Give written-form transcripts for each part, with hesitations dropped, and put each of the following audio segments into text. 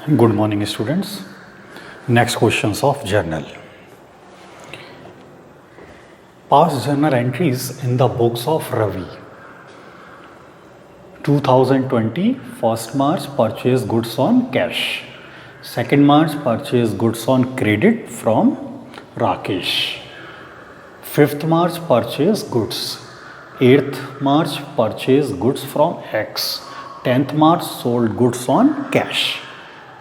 Good morning, students. Next questions of journal. Past journal entries in the books of Ravi. 2020, 1st March, purchase goods on cash. 2nd March, purchase goods on credit from Rakesh. 5th March, purchase goods. 8th March, purchase goods from X. 10th March, sold goods on cash.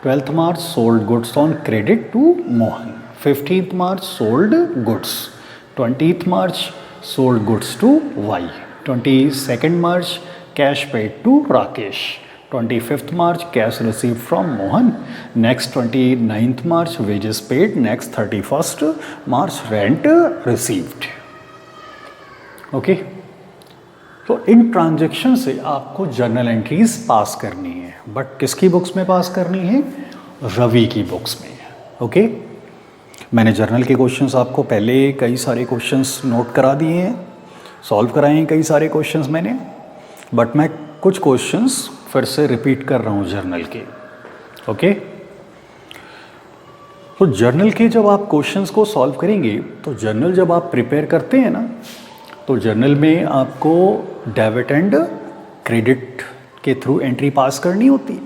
12th March, sold goods on credit to Mohan. 15th March, sold goods. 20th March, sold goods to Y. 22nd March, cash paid to Rakesh. 25th March, cash received from Mohan. Next 29th March, wages paid. Next 31st March, rent received. Okay तो इन transaction से आपको journal entries pass करनी है, but किसकी books में पास करनी है? रवि की बुक्स में. ओके मैंने जर्नल के क्वेश्चंस आपको पहले कई सारे क्वेश्चंस नोट करा दिए हैं, सॉल्व कराए हैं कई सारे क्वेश्चंस मैंने, बट मैं कुछ क्वेश्चंस फिर से रिपीट कर रहा हूँ जर्नल के. ओके तो जर्नल के जब आप क्वेश्चंस को सॉल्व करेंगे तो जर्नल जब आप प्रिपेयर करते हैं ना, तो जर्नल में आपको डेबिट एंड क्रेडिट के थ्रू एंट्री पास करनी होती है.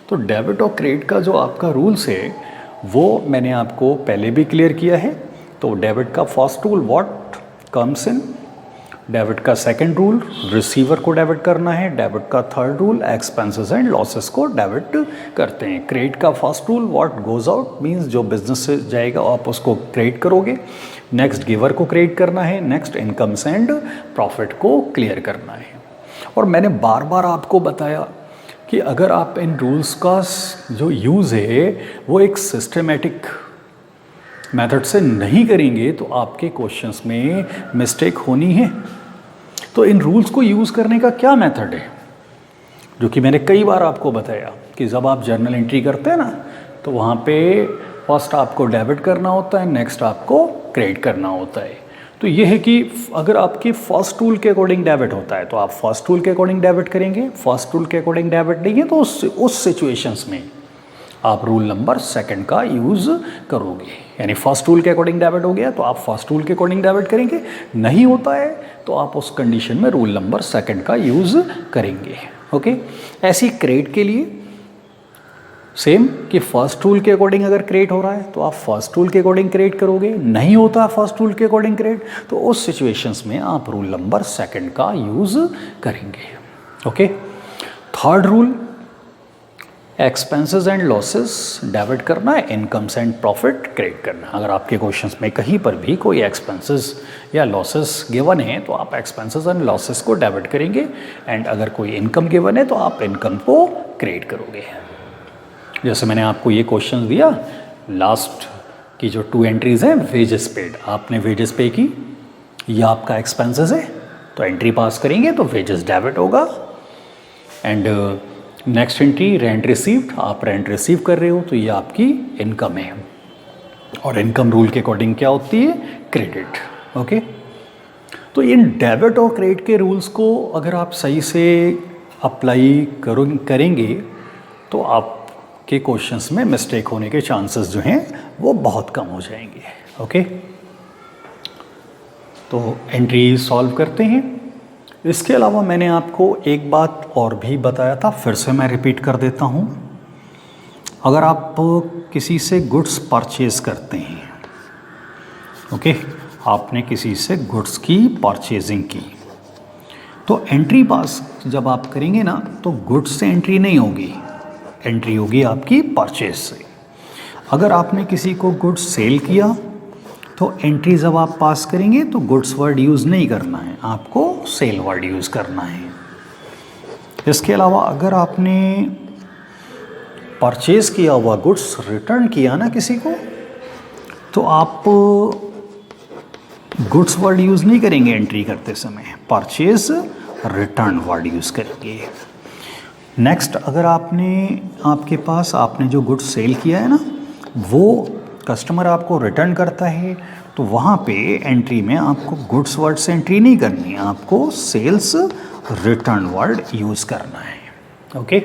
तो डेबिट और क्रेडिट का जो आपका रूल्स है वो मैंने आपको पहले भी क्लियर किया है. तो डेबिट का first rule what comes in, debit का सेकंड रूल रिसीवर को डेबिट करना है, डेबिट का third rule expenses and losses को डेबिट करते हैं. क्रेडिट का first rule what goes out means जो बिजनेस से जाएगा आप उसको क्रेडिट करोगे. नेक्स्ट गिवर को क्रेडिट करना है, नेक्स्ट इनकम्स एंड प्रॉफिट को क्लियर करना है. और मैंने बार बार आपको बताया कि अगर आप इन रूल्स का जो यूज़ है वो एक सिस्टमेटिक मेथड से नहीं करेंगे तो आपके क्वेश्चंस में मिस्टेक होनी है. तो इन रूल्स को यूज़ करने का क्या मेथड है, जो कि मैंने कई बार आपको बताया कि जब आप जर्नल एंट्री करते हैं ना तो वहाँ पे फर्स्ट आपको डेबिट करना होता है, नेक्स्ट आपको क्रेडिट करना होता है. तो ये है कि अगर आपके फर्स्ट रूल के अकॉर्डिंग डेबिट होता है तो आप फर्स्ट रूल के अकॉर्डिंग डेबिट करेंगे, फर्स्ट रूल के अकॉर्डिंग डेबिट नहीं है तो उस सिचुएशंस में आप रूल नंबर सेकंड का यूज़ करोगे. यानी फर्स्ट रूल के अकॉर्डिंग डेबिट हो गया तो आप फर्स्ट रूल के अकॉर्डिंग डेबिट करेंगे, नहीं होता है तो आप उस कंडीशन में रूल नंबर सेकंड का यूज़ करेंगे. ओके ऐसी क्रेडिट के लिए सेम कि फर्स्ट रूल के अकॉर्डिंग अगर क्रेडिट हो रहा है तो आप फर्स्ट रूल के अकॉर्डिंग क्रेडिट करोगे, नहीं होता फर्स्ट रूल के अकॉर्डिंग क्रेडिट तो उस सिचुएशंस में आप रूल नंबर सेकंड का यूज़ करेंगे. Okay third rule expenses and losses debit करना है, इनकम्स एंड प्रॉफिट क्रेडिट करना. अगर आपके क्वेश्चंस में कहीं पर भी कोई एक्सपेंसेस या लॉसेस गिवन है तो आप एक्सपेंसेस एंड लॉसेस को डेबिट करेंगे, एंड अगर कोई इनकम गिवन है तो आप इनकम को क्रेडिट करोगे. जैसे मैंने आपको ये क्वेश्चन दिया, लास्ट की जो 2 एंट्रीज हैं वेजेस पेड, आपने वेजेस पे की, ये आपका एक्सपेंसेस है तो एंट्री पास करेंगे तो वेजेस डेबिट होगा. And next entry rent received, आप रेंट रिसीव कर रहे हो तो ये आपकी इनकम है, और इनकम रूल के अकॉर्डिंग क्या होती है? क्रेडिट. ओके तो इन डेबिट और क्रेडिट के रूल्स को अगर आप सही से अप्लाई करेंगे तो आप के क्वेश्चंस में मिस्टेक होने के चांसेस जो हैं वो बहुत कम हो जाएंगे. ओके तो एंट्री सॉल्व करते हैं. इसके अलावा मैंने आपको एक बात और भी बताया था, फिर से मैं रिपीट कर देता हूँ. अगर आप किसी से गुड्स परचेज करते हैं, ओके आपने किसी से गुड्स की परचेजिंग की तो एंट्री पास जब आप करेंगे ना तो गुड्स से एंट्री नहीं होगी, एंट्री होगी आपकी परचेज से. अगर आपने किसी को गुड्स सेल किया तो एंट्री जब आप पास करेंगे तो गुड्स वर्ड यूज़ नहीं करना है, आपको सेल वर्ड यूज़ करना है. इसके अलावा अगर आपने परचेज किया हुआ गुड्स रिटर्न किया ना किसी को तो आप गुड्स वर्ड यूज़ नहीं करेंगे एंट्री करते समय, परचेज रिटर्न वर्ड यूज़ करेंगे. नेक्स्ट अगर आपके पास आपने जो गुड्स सेल किया है ना वो कस्टमर आपको रिटर्न करता है तो वहाँ पे एंट्री में आपको गुड्स वर्ड से एंट्री नहीं करनी है, आपको सेल्स रिटर्न वर्ड यूज़ करना है. ओके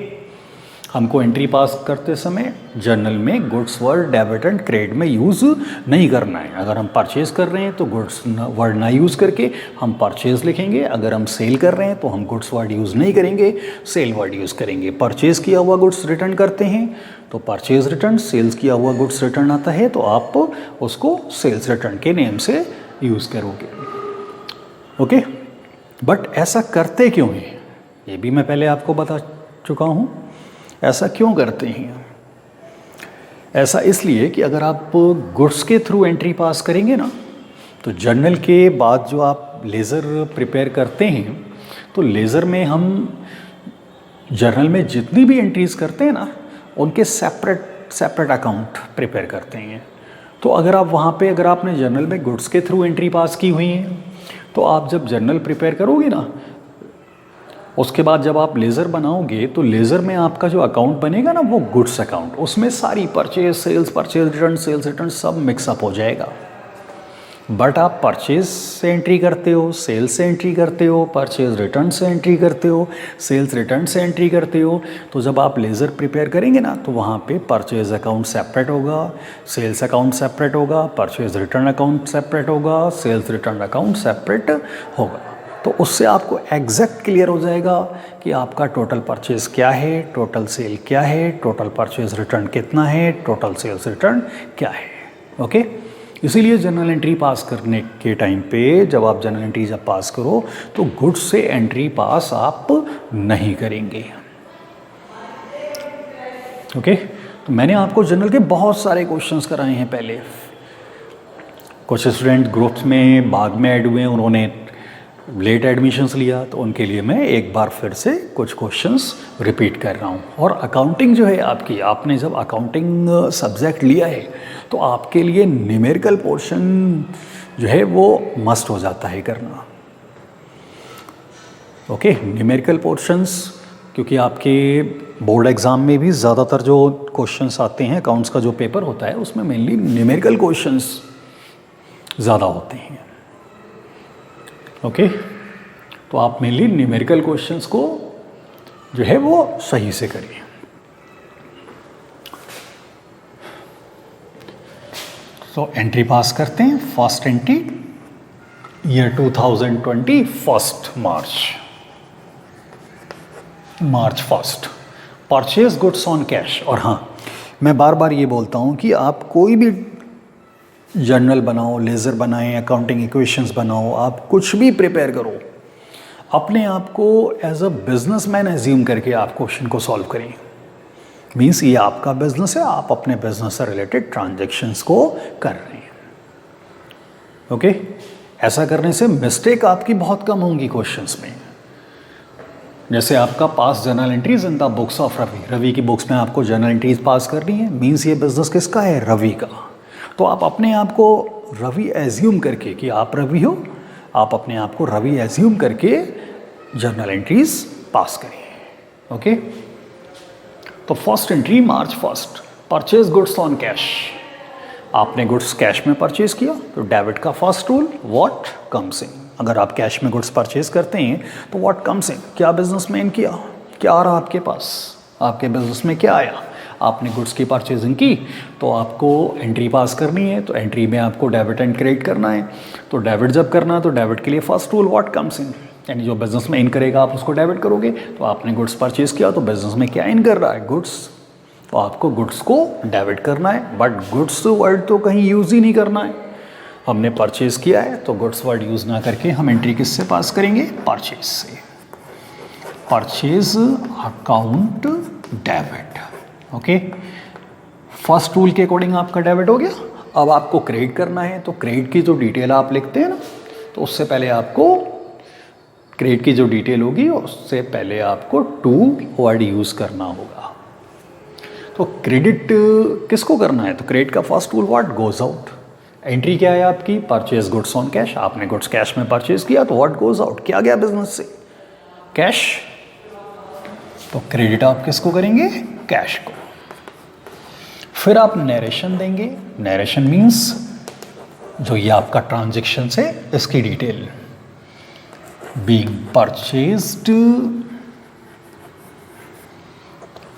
हमको एंट्री पास करते समय जर्नल में goods word debit and credit में यूज़ नहीं करना है। अगर हम परचेज़ कर रहे हैं तो गुड्स वर्ड ना यूज़ करके हम परचेज़ लिखेंगे। अगर हम सेल कर रहे हैं तो हम गुड्स वर्ड यूज़ नहीं करेंगे, सेल वर्ड यूज़ करेंगे। परचेज़ किया हुआ गुड्स रिटर्न करते हैं तो परचेज़ रिटर्न, सेल्स किया हुआ गुड्स रिटर्न आता है तो आप उसको सेल्स रिटर्न के नेम से यूज़ करोगे। ओके, बट ऐसा करते क्यों हैं ये भी मैं पहले आपको बता चुका हूँ। ऐसा क्यों करते हैं? ऐसा इसलिए कि अगर आप गुड्स के थ्रू एंट्री पास करेंगे ना तो जर्नल के बाद जो आप लेज़र प्रिपेयर करते हैं तो लेज़र में हम जर्नल में जितनी भी एंट्रीज़ करते हैं ना उनके सेपरेट अकाउंट प्रिपेयर करते हैं। तो अगर आप वहाँ पे अगर आपने जर्नल में गुड्स के थ्रू एंट्री पास की हुई है तो आप जब जर्नल प्रिपेयर करोगे ना उसके बाद जब आप लेज़र बनाओगे तो लेज़र में आपका जो अकाउंट बनेगा ना वो गुड्स अकाउंट, उसमें सारी परचेज रिटर्न, सेल्स रिटर्न सब मिक्सअप हो जाएगा। बट आप परचेज से एंट्री करते हो, सेल्स से एंट्री करते हो, परचेज रिटर्न से एंट्री करते हो, सेल्स रिटर्न से एंट्री करते हो। तो जब आप लेज़र प्रिपेयर करेंगे ना तो वहाँ पे परचेज अकाउंट सेपरेट होगा, सेल्स अकाउंट सेपरेट होगा, परचेज रिटर्न अकाउंट सेपरेट होगा, सेल्स रिटर्न अकाउंट सेपरेट होगा। तो उससे आपको एग्जैक्ट क्लियर हो जाएगा कि आपका टोटल परचेज क्या है, टोटल सेल क्या है, टोटल परचेज रिटर्न कितना है, टोटल सेल्स रिटर्न क्या है। ओके, इसीलिए जर्नल एंट्री पास करने के टाइम पे जब आप जर्नल एंट्री जब पास करो तो गुड्स से एंट्री पास आप नहीं करेंगे। ओके, तो मैंने आपको जर्नल के बहुत सारे क्वेश्चंस कराए हैं पहले। कुछ स्टूडेंट ग्रुप्स में बाद में ऐड हुए, उन्होंने लेट एडमिशन्स लिया तो उनके लिए मैं एक बार फिर से कुछ क्वेश्चंस रिपीट कर रहा हूँ। और अकाउंटिंग जो है आपकी, आपने जब अकाउंटिंग सब्जेक्ट लिया है तो आपके लिए न्यूमेरिकल पोर्शन जो है वो मस्ट हो जाता है करना। ओके, न्यूमेरिकल पोर्शंस क्योंकि आपके बोर्ड एग्ज़ाम में भी ज़्यादातर जो क्वेश्चंस आते हैं, अकाउंट्स का जो पेपर होता है उसमें मेनली न्यूमेरिकल क्वेश्चंस ज़्यादा होते हैं। ओके, तो आप मेनली न्यूमेरिकल क्वेश्चंस को जो है वो सही से करिए। तो एंट्री पास करते हैं। First entry year 2020 first March 1 purchase goods on cash. और हाँ, मैं बार बार ये बोलता हूँ कि आप कोई भी जर्नल बनाओ, लेज़र बनाएं, अकाउंटिंग इक्वेशंस बनाओ, आप कुछ भी प्रिपेयर करो, अपने आप को एज अ बिजनेसमैन एज्यूम करके आप क्वेश्चन को सॉल्व करें। मीन्स ये आपका बिजनेस है, आप अपने बिजनेस से रिलेटेड ट्रांजैक्शंस को कर रहे हैं। ओके, ऐसा करने से मिस्टेक आपकी बहुत कम होंगी क्वेश्चंस में। जैसे आपका pass journal entries in the books of Ravi की बुक्स में आपको जर्नल एंट्रीज पास करनी है। मीन्स ये बिजनेस किसका है? रवि का। तो आप अपने आप को रवि एज्यूम करके कि आप रवि हो, आप अपने आप को रवि एज्यूम करके जर्नल एंट्रीज पास करें। ओके, तो first entry March 1 purchase goods on cash. आपने गुड्स कैश में परचेज किया तो डेबिट का first rule what comes in. अगर आप कैश में गुड्स परचेज करते हैं तो व्हाट कम्स इन, क्या बिजनेस में इन किया, क्या आ रहा आपके पास, आपके बिजनेस में क्या आया। आपने गुड्स की परचेजिंग की तो आपको एंट्री पास करनी है, तो एंट्री में आपको डेबिट एंड क्रेडिट करना है। तो डेबिट जब करना है तो डेबिट के लिए first rule what comes in, यानी जो बिजनेस में इन करेगा आप उसको डेबिट करोगे। तो आपने गुड्स परचेज किया तो बिजनेस में क्या इन कर रहा है? गुड्स। तो आपको गुड्स को डेबिट करना है, बट गुड्स वर्ड तो कहीं यूज़ ही नहीं करना है। हमने परचेज किया है तो गुड्स वर्ड यूज़ ना करके हम एंट्री किससे पास करेंगे? परचेज से। Purchase account debit. Okay, first rule के अकॉर्डिंग आपका डेबिट हो गया। अब आपको क्रेडिट करना है तो क्रेडिट की जो डिटेल आप लिखते हैं ना, तो उससे पहले आपको क्रेडिट की जो डिटेल होगी उससे पहले आपको टू वर्ड यूज़ करना होगा। तो क्रेडिट किसको करना है? तो क्रेडिट का first rule what goes out. Entry क्या है आपकी? Purchase goods on cash. आपने गुड्स कैश में परचेज किया तो व्हाट गोज आउट, क्या गया बिजनेस से? कैश। तो क्रेडिट आप किसको करेंगे? कैश को। फिर आप नरेशन देंगे। नरेशन मीन्स जो ये आपका ट्रांजैक्शन है इसकी detail. Being purchased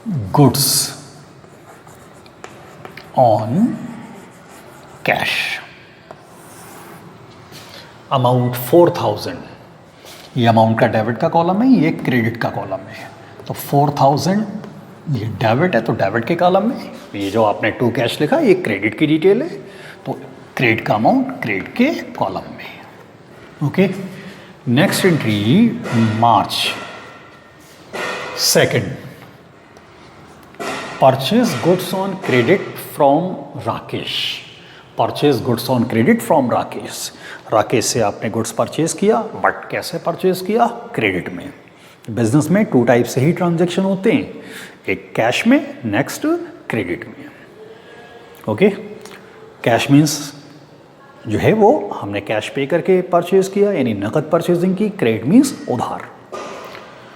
goods on cash, amount 4000, ये अमाउंट का डेबिट का कॉलम है, ये क्रेडिट का कॉलम है। तो 4000 ये डेबिट है तो डेबिट के कॉलम में, ये जो आपने टू कैश लिखा ये क्रेडिट की डिटेल है, तो क्रेडिट का अमाउंट क्रेडिट के कॉलम में। Okay, next entry March 2, purchase goods on credit from Rakesh. Purchase goods on credit from Rakesh, Rakesh से आपने गुड्स परचेज किया, बट कैसे परचेज किया? क्रेडिट में। बिजनेस में टू टाइप से ही ट्रांजैक्शन होते हैं, एक कैश में, नेक्स्ट क्रेडिट में। ओके, कैश मीन्स जो है वो हमने कैश पे करके परचेज किया, यानी नकद परचेजिंग की। क्रेडिट मीन्स उधार।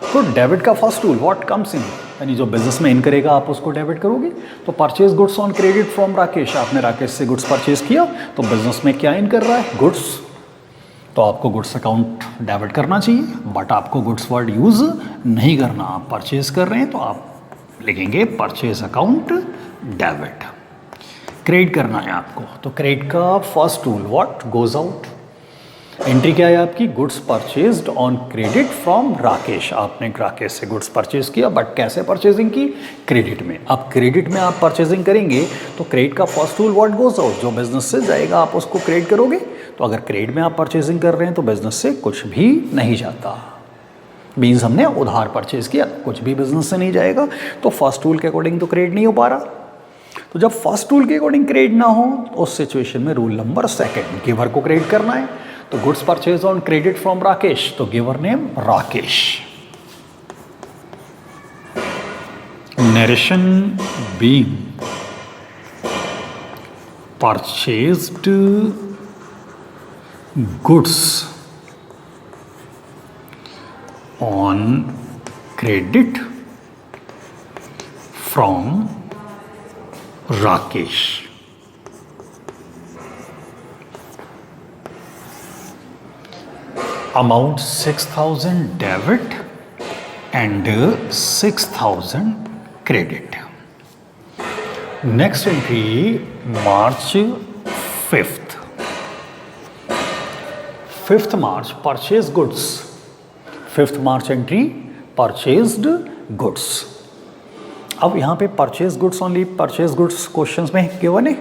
तो डेबिट का first tool what comes in, यानी जो बिजनेस में इन करेगा आप उसको डेबिट करोगे। तो purchase goods on credit from Rakesh, आपने राकेश से गुड्स परचेज किया, तो बिजनेस में क्या इन कर रहा है? गुड्स। तो आपको गुड्स अकाउंट डेबिट करना चाहिए, बट आपको गुड्स वर्ड यूज नहीं करना। आप परचेज कर रहे हैं तो आप लिखेंगे परचेज अकाउंट डेबिट। क्रेडिट करना है आपको, तो क्रेडिट का first tool what goes out. Entry क्या है आपकी? Goods purchased on credit from Rakesh, आपने राकेश से गुड्स परचेज किया, बट कैसे परचेजिंग की? क्रेडिट में। अब क्रेडिट में आप परचेजिंग करेंगे तो क्रेडिट का first tool what goes out, जो बिजनेस से जाएगा आप उसको क्रेडिट करोगे। तो अगर क्रेडिट में आप परचेजिंग कर रहे हैं तो बिजनेस से कुछ भी नहीं जाता, मीन्स हमने उधार परचेज किया, कुछ भी बिजनेस से नहीं जाएगा। तो फर्स्ट टूल के अकॉर्डिंग तो क्रेडिट नहीं हो पा रहा। तो जब फर्स्ट टूल के अकॉर्डिंग क्रेडिट ना हो, उस सिचुएशन में रूल नंबर 2 गिवर को क्रेडिट करना है। तो goods purchase on credit from Rakesh, तो giver name Rakesh. Narration being purchased goods on credit from Rakesh. Amount 6000 debit and 6000 credit. Next entry March 5th March purchase goods. 5th March entry purchased goods. अब यहाँ पे purchase goods only, purchase goods questions में given है,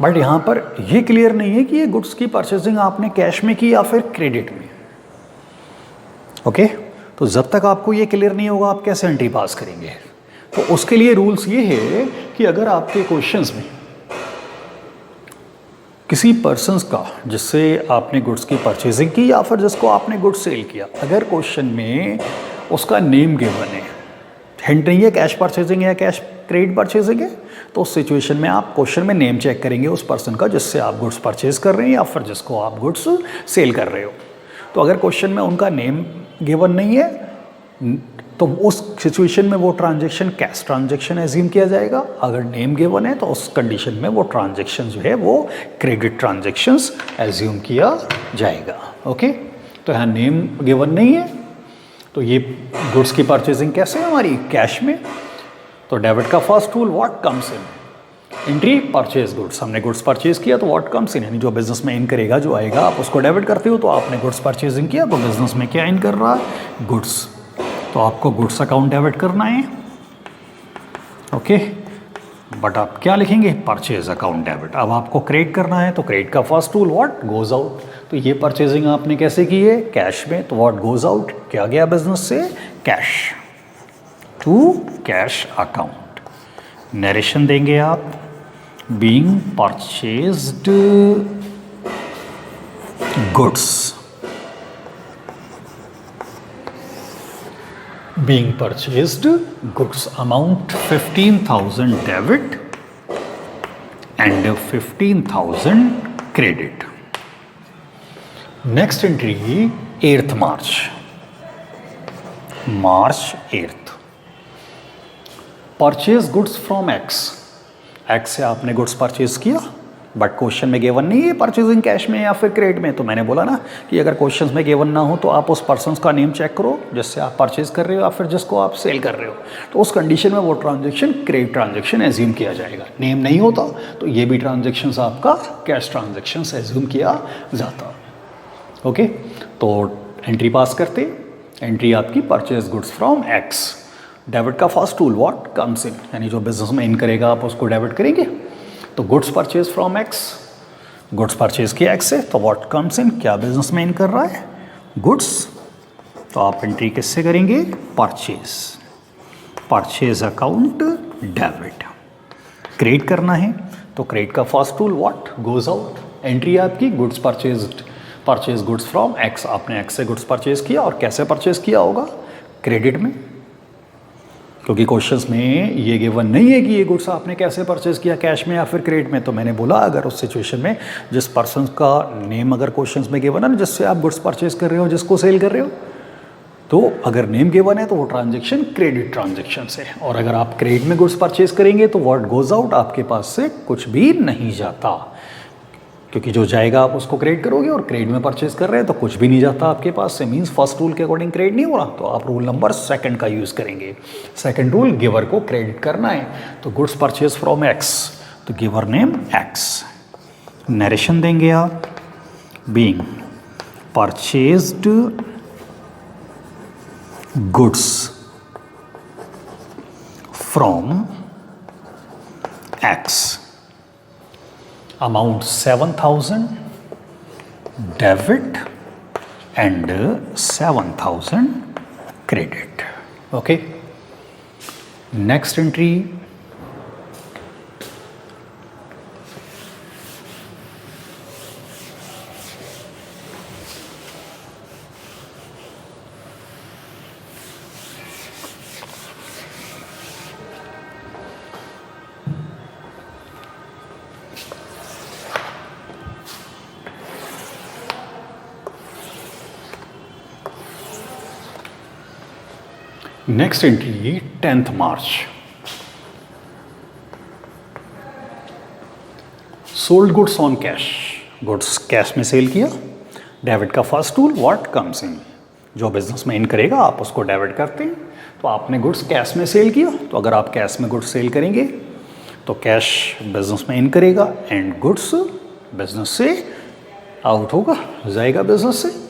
but यहाँ पर ये clear नहीं है कि ये गुड्स की परचेजिंग आपने कैश में की या फिर क्रेडिट में। ओके, तो जब तक आपको ये क्लियर नहीं होगा आप कैसे एंट्री पास करेंगे? तो उसके लिए रूल्स ये है कि अगर आपके क्वेश्चंस में किसी पर्सन्स का जिससे आपने गुड्स की परचेजिंग की या फिर जिसको आपने गुड्स सेल किया, अगर क्वेश्चन में उसका नेम गिवन है, हिंट नहीं है कैश परचेजिंग या कैश क्रेडिट परचेजिंग है, तो उस सिचुएशन में आप क्वेश्चन में नेम चेक करेंगे उस पर्सन का जिससे आप गुड्स परचेज कर रहे हैं या फिर जिसको आप गुड्स सेल कर रहे हो। तो अगर क्वेश्चन में उनका नेम गिवन नहीं है तो उस सिचुएशन में वो ट्रांजैक्शन कैश ट्रांजैक्शन एज्यूम किया जाएगा। अगर नेम गिवन है तो उस कंडीशन में वो ट्रांजैक्शन जो है वो क्रेडिट ट्रांजैक्शंस एज्यूम किया जाएगा। ओके, तो यहाँ नेम गिवन नहीं है तो ये गुड्स की परचेजिंग कैसे है हमारी? कैश में। तो डेबिट का first tool what comes in, entry purchase goods, हमने गुड्स परचेज किया तो व्हाट कम्स इन, यानी जो बिजनेस में इन करेगा जो आएगा आप उसको डेबिट करते हो। तो आपने गुड्स परचेजिंग किया तो बिजनेस में क्या इन कर रहा है? गुड्स। तो आपको गुड्स अकाउंट डेबिट करना है। ओके, बट आप क्या लिखेंगे? Purchase account debit. अब आपको क्रेडिट करना है तो क्रेडिट का first tool what goes out. तो ये परचेजिंग आपने कैसे की है? कैश में। तो व्हाट गोज आउट, क्या गया बिजनेस से? Cash to cash account. Narration देंगे आप, being purchased goods, being purchased goods, amount 15,000 debit and 15,000 credit. Next entry 8th March, March 8th, purchase goods from X, X से आपने goods purchase किया, but question में given नहीं है purchasing cash में या फिर क्रेडिट में। तो मैंने बोला ना कि अगर क्वेश्चंस में गिवन ना हो तो आप उस पर्सन का नेम चेक करो जिससे आप परचेज कर रहे हो या फिर जिसको आप सेल कर रहे हो, तो उस कंडीशन में वो ट्रांजेक्शन क्रेडिट ट्रांजेक्शन एज्यूम किया जाएगा। नेम नहीं होता तो ये भी ट्रांजेक्शन आपका कैश ट्रांजेक्शन एज्यूम किया जाता। ओके, तो एंट्री पास करते, एंट्री आपकी purchase goods from X. Debit का first tool what comes in, यानी जो बिजनेस में इन करेगा आप उसको डेबिट करेंगे। तो goods purchase from x, goods purchase किया एक्स से, तो व्हाट कम्स इन, क्या बिजनेस में इन कर रहा है, गुड्स। तो आप एंट्री किससे करेंगे, purchase, purchase account debit. Credit करना है तो क्रेडिट का first tool what goes out, entry आपकी goods purchased, purchase goods from X, आपने एक्स से गुड्स परचेज किया और कैसे परचेज किया होगा, क्रेडिट में, क्योंकि क्वेश्चंस में ये गिवन नहीं है कि ये गुड्स आपने कैसे परचेज किया, कैश में या फिर क्रेडिट में। तो मैंने बोला अगर उस सिचुएशन में जिस पर्सन का नेम अगर क्वेश्चंस में गिवन है ना, जिससे आप गुड्स परचेज कर रहे हो, जिसको सेल कर रहे हो, तो अगर नेम गिवन है तो वो ट्रांजेक्शन क्रेडिट ट्रांजेक्शन है। और अगर आप क्रेडिट में गुड्स परचेज करेंगे तो व्हाट गोज आउट, आपके पास से कुछ भी नहीं जाता, क्योंकि जो जाएगा आप उसको क्रेडिट करोगे और क्रेडिट में परचेज कर रहे हैं तो कुछ भी नहीं जाता आपके पास से। मींस फर्स्ट रूल के अकॉर्डिंग क्रेडिट नहीं हो रहा, तो आप रूल नंबर सेकंड का यूज़ करेंगे। सेकंड रूल, गिवर को क्रेडिट करना है, तो गुड्स परचेज फ्रॉम एक्स, तो गिवर नेम एक्स, नरेशन देंगे आप, being purchased goods from x, amount 7,000 debit and 7,000 credit. Okay, next entry, next entry 10th March, sold goods on cash, goods cash में sell किया, debit का first tool what comes in, जो business में इन करेगा आप उसको डेबिट करते हैं। तो आपने गुड्स कैश में सेल किया, तो अगर आप कैश में गुड्स सेल करेंगे तो कैश बिजनेस में इन करेगा एंड गुड्स बिजनेस से आउट होगा, जाएगा बिजनेस से।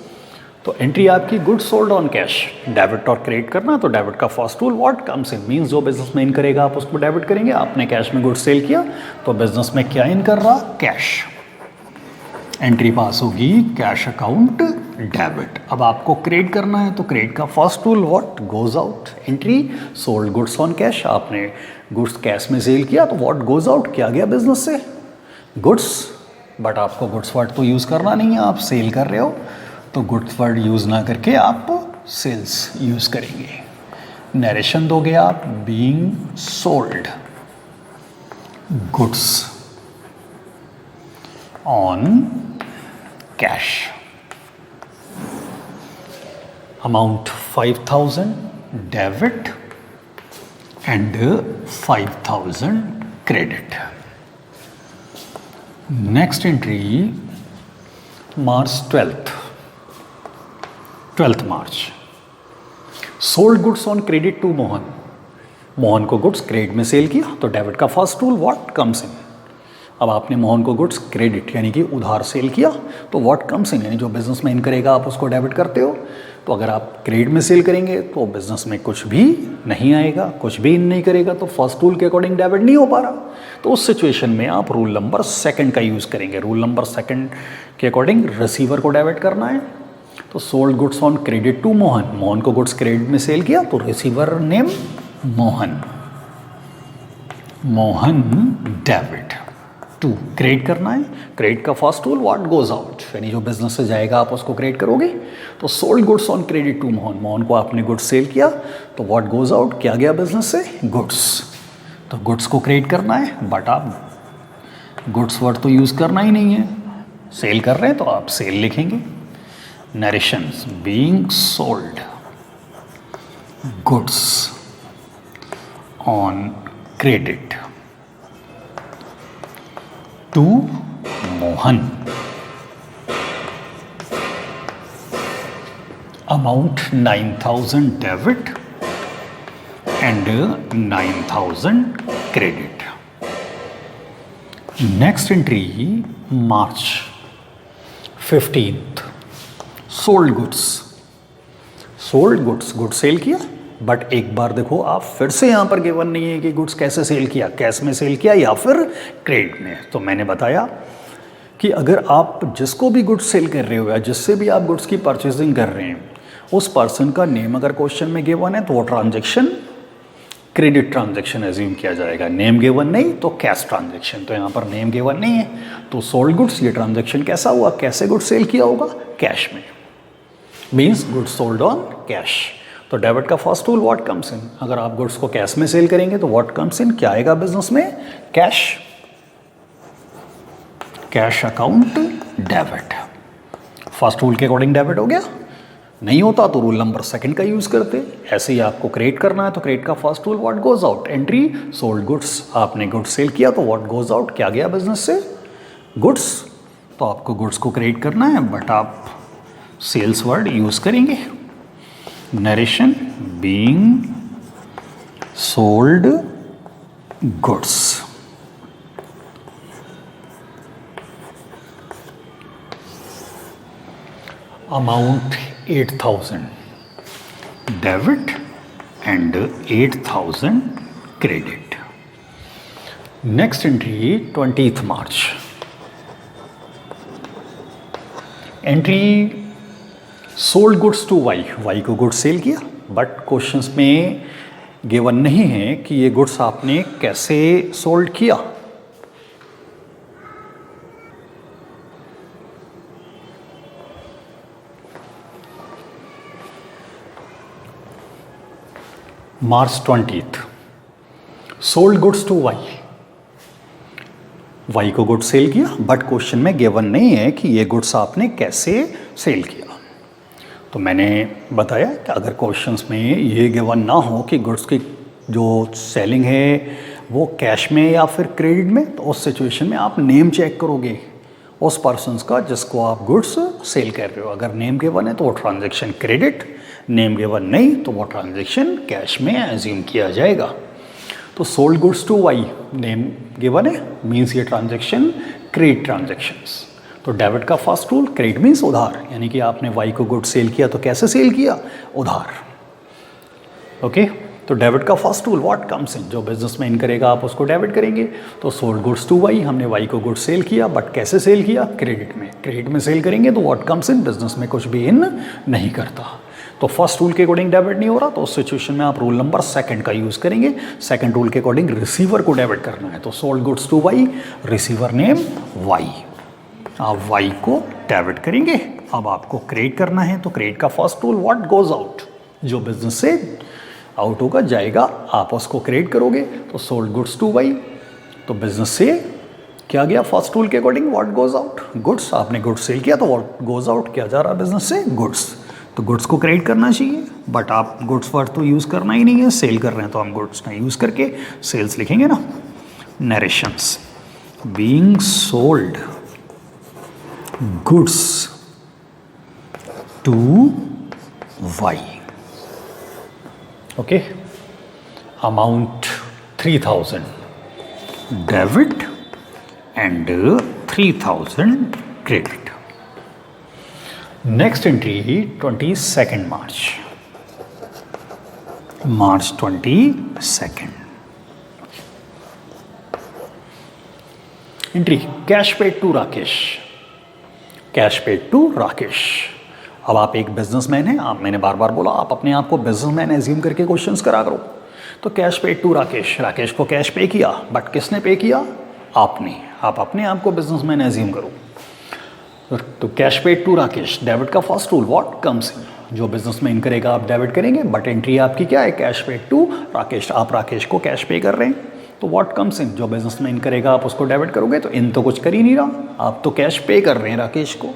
तो एंट्री आपकी goods sold on cash, debit और क्रेडिट करना, तो डेबिट का first tool what comes in, means जो बिजनेस में इन करेगा आप उसको डेबिट करेंगे। आपने कैश में गुड्स सेल किया तो बिजनेस में क्या इन कर रहा, कैश, एंट्री पास होगी कैश अकाउंट डेबिट। अब आपको क्रेडिट करना है तो क्रेडिट का first tool what goes out, entry sold goods on cash, आपने गुड्स कैश में सेल किया तो व्हाट गोज आउट, क्या गया बिजनेस से, गुड्स। बट आपको गुड्स वर्ड तो यूज़ करना नहीं है, आप सेल कर रहे हो, तो गुड्स वर्ड यूज़ ना करके आप सेल्स यूज़ करेंगे। नरेशन दोगे आप, being sold goods on cash, amount 5,000 debit and 5,000 credit. Next entry March 12th March, sold goods on credit to Mohan, Mohan को गुड्स क्रेडिट में सेल किया तो डेबिट का first tool what comes in. अब आपने मोहन को गुड्स क्रेडिट यानी कि उधार सेल किया तो व्हाट कम्स इन, यानी जो बिजनेस में इन करेगा आप उसको डेबिट करते हो। तो अगर आप क्रेडिट में सेल करेंगे तो बिजनेस में कुछ भी नहीं आएगा, कुछ भी इन नहीं करेगा, तो फर्स्ट रूल के अकॉर्डिंग डेबिट नहीं हो पा रहा। तो उस सिचुएशन में आप रूल नंबर सेकंड का यूज़ करेंगे। रूल नंबर सेकंड के अकॉर्डिंग रिसीवर को डेबिट करना है, तो sold goods on credit to Mohan, Mohan को गुड्स क्रेडिट में सेल किया तो receiver name Mohan, Mohan debit to credit करना है, क्रेडिट का first tool what goes out, यानी जो बिजनेस से जाएगा आप उसको क्रेडिट करोगे। तो sold goods on credit to Mohan, Mohan को आपने गुड्स सेल किया तो व्हाट गोज आउट, क्या गया बिजनेस से, गुड्स। तो गुड्स को क्रेडिट करना है, बट आप गुड्स वर्ड तो यूज़ करना ही नहीं है, सेल कर रहे हैं तो आप सेल लिखेंगे। Narrations, being sold goods on credit to Mohan, amount 9,000 debit and 9,000 credit. Next entry March 15th, sold goods sell किया, बट एक बार देखो आप फिर से यहाँ पर गिवन नहीं है कि गुड्स कैसे सेल किया, कैश में सेल किया या फिर क्रेडिट में। तो मैंने बताया कि अगर आप जिसको भी गुड्स सेल कर रहे हो या जिससे भी आप गुड्स की परचेजिंग कर रहे हैं, उस पर्सन का नेम अगर क्वेश्चन में गिवन है तो वो ट्रांजैक्शन क्रेडिट ट्रांजैक्शन एज्यूम किया जाएगा। नेम गिवन नहीं तो कैश ट्रांजैक्शन। तो यहाँ पर नेम गिवन नहीं है तो सोल्ड गुड्स, ये ट्रांजैक्शन कैसा हुआ, कैसे गुड्स सेल किया होगा, कैश में, means goods sold on cash. तो डेबिट का first tool what comes in, अगर आप गुड्स को कैश में सेल करेंगे तो व्हाट कम्स इन, क्या आएगा बिजनेस में, cash, cash account debit. First rule के अकॉर्डिंग डेबिट हो गया, नहीं होता तो रूल नंबर सेकंड का यूज करते। ऐसे ही आपको क्रेडिट करना है तो क्रेडिट का first rule what goes out, entry sold goods, आपने गुड्स सेल किया तो व्हाट गोज आउट, क्या गया बिजनेस से, गुड्स। तो आपको गुड्स को क्रेडिट करना है बट आप सेल्स वर्ड यूज करेंगे, narration being sold goods. Amount 8,000 debit and 8,000 credit. Next entry 20th March, entry sold goods to Y, Y को गुड्स सेल किया बट क्वेश्चंस में गिवन नहीं है कि ये गुड्स आपने कैसे सोल्ड किया। March 20th, sold goods to Y, Y को गुड्स सेल किया बट क्वेश्चन में गिवन नहीं है कि ये गुड्स आपने कैसे सेल किया। तो मैंने बताया कि अगर क्वेश्चंस में ये गिवन ना हो कि गुड्स की जो सेलिंग है वो कैश में या फिर क्रेडिट में, तो उस सिचुएशन में आप नेम चेक करोगे उस पर्सन का जिसको आप गुड्स सेल कर रहे हो। अगर नेम गिवन है तो वो ट्रांजैक्शन क्रेडिट, नेम गिवन नहीं तो वो ट्रांजैक्शन कैश में एज्यूम किया जाएगा। तो sold goods to Y, name given है मीन्स ये ट्रांजैक्शन क्रेडिट ट्रांजैक्शंस। तो डेबिट का फर्स्ट रूल, क्रेडिट मीन्स उधार, यानी कि आपने वाई को गुड सेल किया तो कैसे सेल किया, उधार। ओके, तो डेबिट का first rule what comes in, जो बिजनेस में इन करेगा आप उसको डेबिट करेंगे। तो सोल्ड गुड्स टू वाई, हमने वाई को गुड सेल किया बट कैसे सेल किया, क्रेडिट में, क्रेडिट में सेल करेंगे तो व्हाट कम्स इन, बिजनेस में कुछ भी इन नहीं करता। तो फर्स्ट रूल के अकॉर्डिंग डेबिट नहीं हो रहा तो उस सिचुएशन में आप रूल नंबर सेकंड का यूज करेंगे। सेकंड रूल के अकॉर्डिंग रिसीवर को डेबिट करना है तो sold goods to Y, receiver name Y, आप वाई को डेबिट करेंगे। अब आपको क्रेडिट करना है तो क्रेडिट का first rule what goes out, जो बिजनेस से आउट होगा जाएगा आप उसको क्रेडिट करोगे। तो सोल्ड गुड्स टू वाई, तो बिजनेस से क्या गया फर्स्ट रूल के according what goes out, goods, आपने गुड्स सेल किया तो व्हाट गोज आउट, क्या जा रहा बिजनेस से, गुड्स। तो गुड्स को क्रेडिट करना चाहिए बट आप गुड्स वर्ड तो यूज़ करना ही नहीं है, सेल कर रहे हैं तो हम गुड्स ना यूज़ करके सेल्स लिखेंगे ना। Narrations being sold goods to Y. Okay, amount 3,000 debit and 3,000 credit. Next entry 22nd March, March 22nd, entry cash paid to Rakesh, cash paid to Rakesh. अब आप एक बिजनेसमैन हैं, आप, मैंने बार बार बोला आप अपने आप को बिजनेसमैन एज्यूम करके क्वेश्चंस करा करो। तो cash paid to Rakesh, Rakesh को कैश पे किया बट किसने पे किया, आपने, आप अपने आप को बिजनेसमैन एज्यूम करो। तो cash paid to Rakesh, debit का first rule what comes in, जो बिजनेस में इन करेगा आप डेबिट करेंगे बट एंट्री आपकी क्या है, कैश पेड टू राकेश, आप राकेश को कैश पे कर रहे हैं तो व्हाट कम्स इन, जो बिजनेस में इन करेगा आप उसको डेबिट करोगे। तो इन तो कुछ कर ही नहीं रहा, आप तो कैश पे कर रहे हैं राकेश को।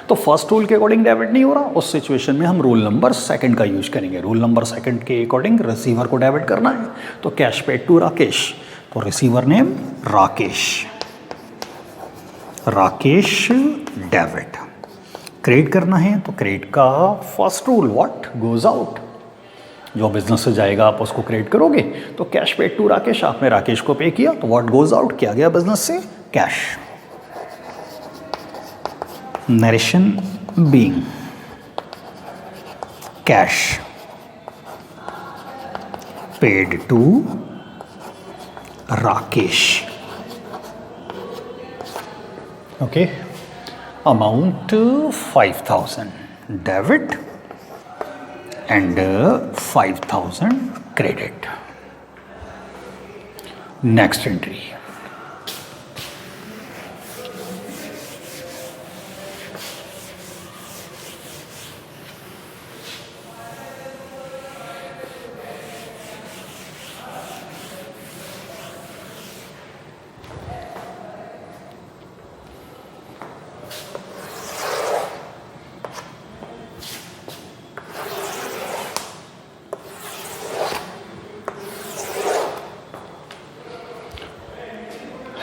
तो फर्स्ट रूल के अकॉर्डिंग डेबिट नहीं हो रहा, उस सिचुएशन में हम रूल नंबर सेकंड का यूज करेंगे। रूल नंबर सेकंड के अकॉर्डिंग रिसीवर को डेबिट करना है तो कैश पेड टू राकेश, तो receiver name Rakesh, Rakesh debit. Credit करना है तो क्रेडिट का first rule what goes out, जो बिजनेस से जाएगा आप उसको क्रेडिट करोगे। तो कैश पेड टू राकेश, आपने राकेश को पे किया तो व्हाट गोज आउट, किया गया बिजनेस से cash. Narration being cash paid to Rakesh. Okay, amount 5000 debit and 5000 credit. Next entry.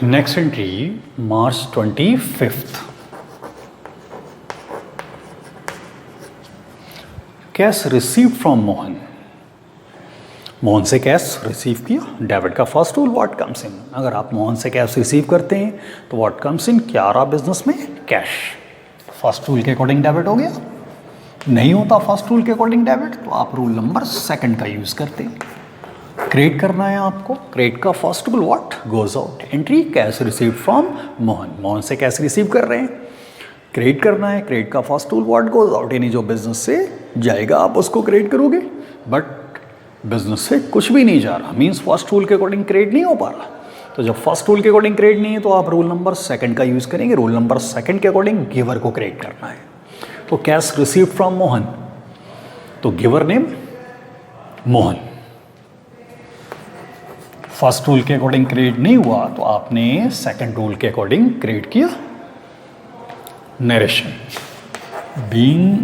Next entry, March 25th. Cash receive from Mohan, Mohan से कैश रिसीव किया। डेबिट का first rule what comes in, अगर आप मोहन से cash receive करते हैं तो व्हाट कम्स इन, क्या आ रहा बिजनेस में कैश। फर्स्ट रूल के अकॉर्डिंग डेबिट हो गया। नहीं होता फर्स्ट रूल के अकॉर्डिंग डेबिट तो आप रूल नंबर सेकंड का यूज करते हैं। क्रेडिट करना है आपको, क्रेडिट का first rule what goes out, entry cash receive from Mohan, Mohan से कैश रिसीव कर रहे हैं। क्रेडिट करना है, क्रेडिट का first rule what goes out, यानी जो बिजनेस से जाएगा आप उसको क्रेडिट करोगे, बट बिजनेस से कुछ भी नहीं जा रहा, मीन्स फर्स्ट रूल के अकॉर्डिंग क्रेडिट नहीं हो पा रहा। तो जब फर्स्ट रूल के अकॉर्डिंग क्रेडिट नहीं है तो आप रूल नंबर सेकंड का यूज करेंगे। रूल नंबर सेकंड के अकॉर्डिंग गिवर को क्रेडिट करना है। तो कैश रिसीव फ्रॉम मोहन, तो giver name Mohan. First rule के अकॉर्डिंग क्रेडिट नहीं हुआ तो आपने सेकंड रूल के अकॉर्डिंग क्रेडिट किया। Narration being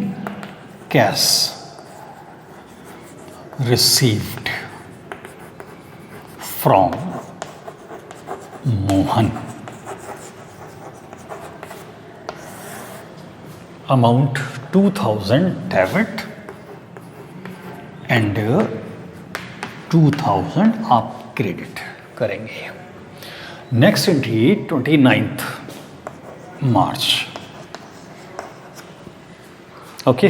cash received from Mohan, amount 2000 debit and 2000 आप क्रेडिट करेंगे। नेक्स्ट एंट्री 29 मार्च। ओके,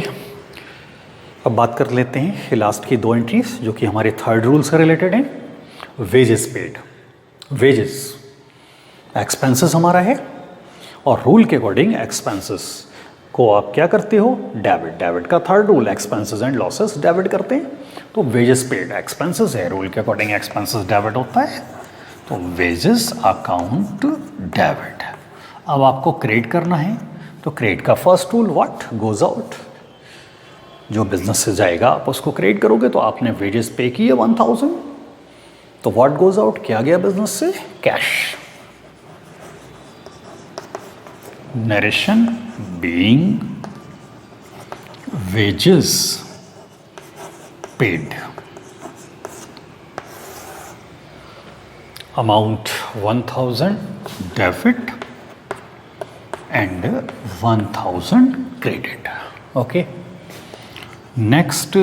अब बात कर लेते हैं लास्ट की दो एंट्रीज जो कि हमारे थर्ड रूल से रिलेटेड हैं। वेजेस पेड, वेजेस एक्सपेंसेस हमारा है और रूल के अकॉर्डिंग एक्सपेंसेस को आप क्या करते हो, डेबिट। डेबिट का third rule expenses and losses debit करते हैं। तो वेजेस पेड एक्सपेंसेस है, रूल के अकॉर्डिंग एक्सपेंसेस डेबिट होता है, तो वेजेस अकाउंट डेबिट। अब आपको क्रेडिट करना है तो क्रेडिट का first rule what goes out, जो बिजनेस से जाएगा आप उसको क्रेडिट करोगे। तो आपने वेजेस पे किए 1000, तो व्हाट गोज आउट, किया गया बिजनेस से cash. Narration being wages paid, amount 1000 debit and 1000 credit. Okay, next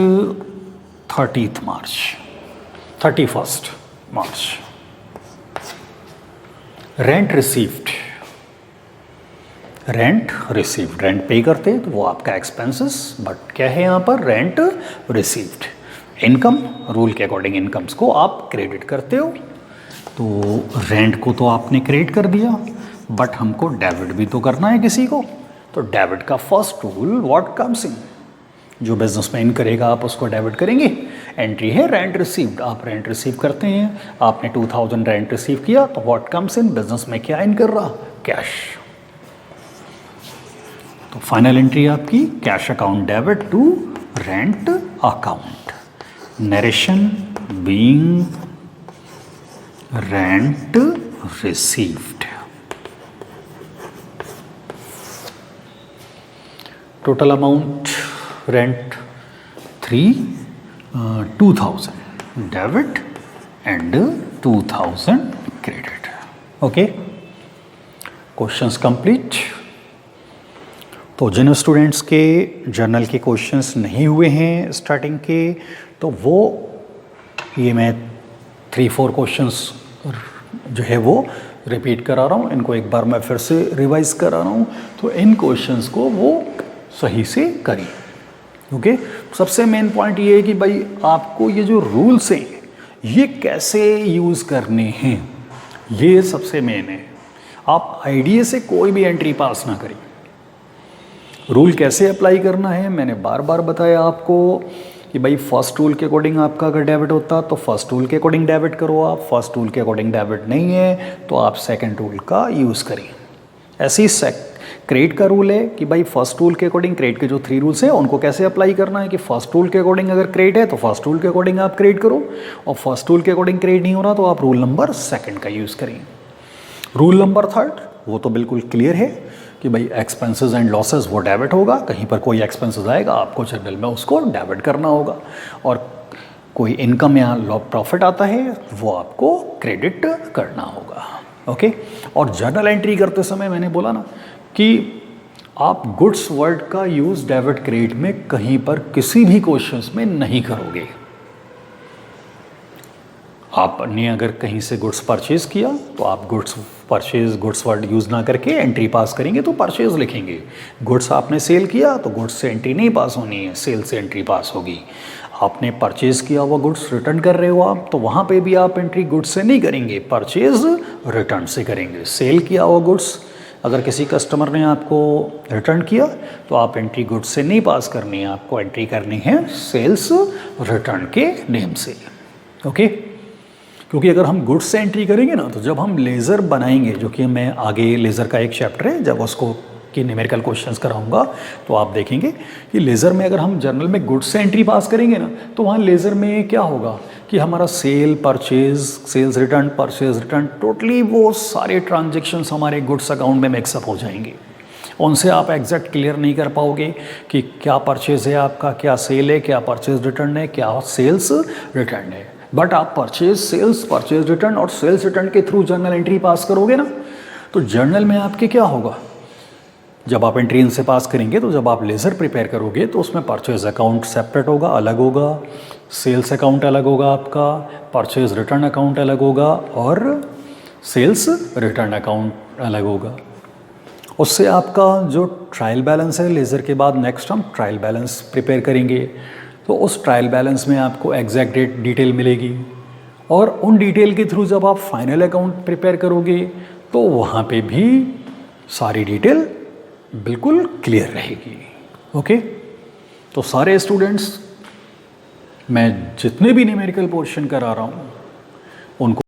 31st March, rent received, rent received, rent पे करते हैं तो वो आपका एक्सपेंसेस, बट क्या है यहाँ पर रेंट रिसीव्ड। इनकम, रूल के अकॉर्डिंग इनकम्स को आप क्रेडिट करते हो, तो रेंट को तो आपने क्रेडिट कर दिया, बट हमको डेबिट भी तो करना है किसी को। तो डेबिट का first rule what comes in, जो बिजनेस में इन करेगा आप उसको डेबिट करेंगे। एंट्री है रेंट रिसीव्ड, आप रेंट रिसीव करते हैं, आपने 2000 रेंट रिसीव किया तो व्हाट कम्स इन, बिजनेस में क्या इन कर रहा, कैश। तो फाइनल एंट्री आपकी cash account debit to rent account. Narration being rent received. Total amount rent 2000 debit and 2000 credit. Okay, questions complete. तो जिन स्टूडेंट्स के जर्नल के क्वेश्चंस नहीं हुए हैं स्टार्टिंग के, तो वो ये मैं 3-4 क्वेश्चंस जो है वो रिपीट करा रहा हूँ, इनको एक बार मैं फिर से रिवाइज करा रहा हूँ। तो इन क्वेश्चंस को वो सही से करिए। ओके, सबसे मेन पॉइंट ये है कि भाई आपको ये जो रूल्स हैं ये कैसे यूज़ करने हैं, ये सबसे मेन है। आप आईडीए से कोई भी एंट्री पास ना करें। रूल कैसे अप्लाई करना है मैंने बार बार बताया आपको कि भाई फर्स्ट रूल के अकॉर्डिंग आपका अगर डेबिट होता तो फर्स्ट रूल के अकॉर्डिंग डेबिट करो आप, फर्स्ट रूल के अकॉर्डिंग डेबिट नहीं है तो आप सेकंड रूल का यूज़ करें। ऐसे ही क्रेडिट का रूल है कि भाई फर्स्ट रूल के अकॉर्डिंग क्रेडिट के जो 3 रूल्स हैं उनको कैसे अप्लाई करना है कि फर्स्ट रूल के अकॉर्डिंग अगर क्रेडिट है तो फर्स्ट रूल के अकॉर्डिंग आप क्रेडिट करो, और फर्स्ट रूल के अकॉर्डिंग क्रेडिट नहीं हो रहा तो आप रूल नंबर 2 का यूज़ करें। रूल नंबर 3 वो तो बिल्कुल क्लियर है कि भाई एक्सपेंसेस एंड लॉसेस वो डेबिट होगा, कहीं पर कोई एक्सपेंसेस आएगा आपको जर्नल में उसको डेबिट करना होगा, और कोई इनकम या प्रॉफिट आता है वो आपको क्रेडिट करना होगा। ओके, और जर्नल एंट्री करते समय मैंने बोला ना कि आप गुड्स वर्ड का यूज़ डेबिट क्रेडिट में कहीं पर किसी भी क्वेश्चंस में नहीं करोगे। आपने अगर कहीं से गुड्स परचेज किया तो आप गुड्स वर्ड यूज़ ना करके एंट्री पास करेंगे तो परचेज लिखेंगे। गुड्स आपने सेल किया तो गुड्स से एंट्री नहीं पास होनी है, सेल से एंट्री पास होगी। आपने परचेज किया हुआ गुड्स रिटर्न कर रहे हो आप, तो वहाँ पे भी आप एंट्री गुड्स से नहीं करेंगे, परचेज रिटर्न से करेंगे। सेल किया हुआ गुड्स अगर किसी कस्टमर ने आपको रिटर्न किया तो आप एंट्री गुड्स से नहीं पास करनी है, आपको एंट्री करनी है सेल्स रिटर्न के नेम से। ओके, क्योंकि अगर हम गुड्स से एंट्री करेंगे ना तो जब हम लेज़र बनाएंगे, जो कि मैं आगे लेज़र का एक चैप्टर है जब उसको कि न्यूमेरिकल क्वेश्चंस कराऊंगा तो आप देखेंगे कि लेज़र में अगर हम जर्नल में गुड्स से एंट्री पास करेंगे ना तो वहाँ लेज़र में क्या होगा कि हमारा sale, purchase, sales return, purchase return, totally वो सारे ट्रांजेक्शन्स हमारे गुड्स अकाउंट में मिक्सअप हो जाएंगे। उनसे आप एग्जैक्ट क्लियर नहीं कर पाओगे कि क्या परचेज है आपका, क्या सेल है, क्या परचेज रिटर्न है, क्या सेल्स रिटर्न है। बट आप परचेज, सेल्स, परचेज रिटर्न और सेल्स रिटर्न के थ्रू जर्नल एंट्री पास करोगे ना तो जर्नल में आपके क्या होगा, जब आप एंट्री इनसे पास करेंगे तो जब आप लेज़र प्रिपेयर करोगे तो उसमें परचेज अकाउंट सेपरेट होगा, अलग होगा, सेल्स अकाउंट अलग होगा आपका, परचेज रिटर्न अकाउंट अलग होगा और सेल्स रिटर्न अकाउंट अलग होगा। उससे आपका जो ट्रायल बैलेंस है, लेज़र के बाद नेक्स्ट हम ट्रायल बैलेंस प्रिपेयर करेंगे, तो उस ट्रायल बैलेंस में आपको एग्जैक्ट डेट डिटेल मिलेगी, और उन डिटेल के थ्रू जब आप फाइनल अकाउंट प्रिपेयर करोगे तो वहाँ पे भी सारी डिटेल बिल्कुल क्लियर रहेगी। ओके, तो सारे स्टूडेंट्स मैं जितने भी न्यूमेरिकल पोर्शन करा रहा हूँ उनको